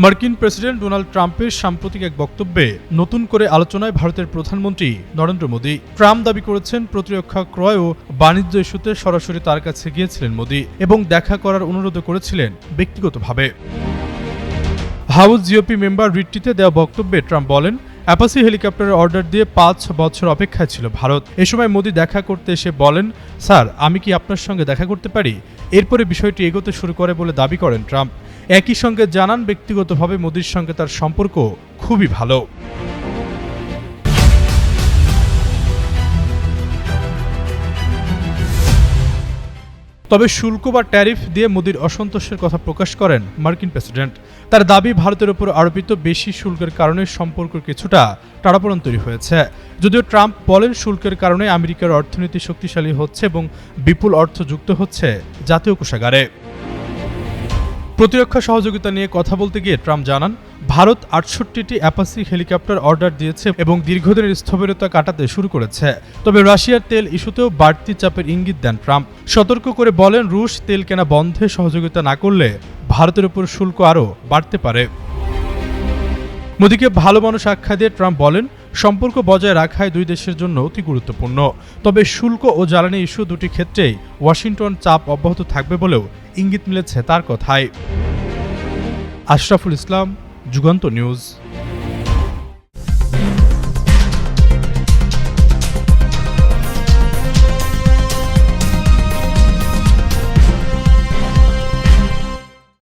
মার্কিন president Donald ট্রাম্পের সাম্প্রতিক এক বক্তব্যে নতুন করে আলোচনায় ভারতের প্রধানমন্ত্রী নরেন্দ্র মোদী। ট্রাম্প দাবি করেছেন, প্রতিরক্ষা ক্রয় ও বাণিজ্য ইস্যুতে সরাসরি তার কাছে গিয়েছিলেন মোদী এবং দেখা করার অনুরোধ করেছিলেন ব্যক্তিগতভাবে। হাউস জিওপি মেম্বার রিট্রিটে দেওয়া বক্তব্যে ট্রাম্প বলেন, অ্যাপাচি হেলিকপ্টারের অর্ডার দিয়ে ৫ বছর অপেক্ষায় ছিল ভারত। এ সময় মোদী দেখা করতে এসে বলেন, স্যার, আমি কি আপনার সঙ্গে দেখা করতে পারি? এরপরে বিষয়টি এগোতে শুরু করে বলে দাবি করেন ট্রাম্প। একই সঙ্গে জানান, ব্যক্তিগতভাবে মোদীর সঙ্গে তার সম্পর্ক খুবই ভালো। তবে শুল্ক বা ট্যারিফ দিয়ে মোদীর অসন্তোষের কথা প্রকাশ করেন মার্কিন প্রেসিডেন্ট। তার দাবি, ভারতের উপর আরোপিত বেশি শুল্কের কারণে সম্পর্ক কিছুটা টানাপোড়েন তৈরি হয়েছে। যদিও ট্রাম্প বলেন, শুল্কের কারণে আমেরিকার অর্থনীতি শক্তিশালী হচ্ছে এবং বিপুল অর্থ যুক্ত হচ্ছে জাতীয় কোষাগারে। প্রতিরক্ষা সহযোগিতা নিয়ে কথা বলতে গিয়ে ট্রাম্প জানান, ভারত ৬৮টি অ্যাপাচি হেলিকপ্টার অর্ডার দিয়েছে এবং দীর্ঘদিনের স্থবিরতা কাটাতে শুরু করেছে। তবে রাশিয়ার তেল ইস্যুতেও বাড়তি চাপের ইঙ্গিত দেন ট্রাম্প। সতর্ক করে বলেন, রুশ তেল কেনা বন্ধে সহযোগিতা না করলে ভারতের উপর শুল্ক আরও বাড়তে পারে। মোদীকে ভালো মানুষ আখ্যা দিয়ে ট্রাম্প বলেন, সম্পর্ক বজায় রাখাই দুই দেশের জন্য অতি গুরুত্বপূর্ণ। তবে শুল্ক ও জ্বালানি ইস্যু দুটি ক্ষেত্রেই ওয়াশিংটন চাপ অব্যাহত থাকবে বলেও ইঙ্গিত মিলেছে তার কথায়। আশরাফুল ইসলাম, যুগান্তর নিউজ।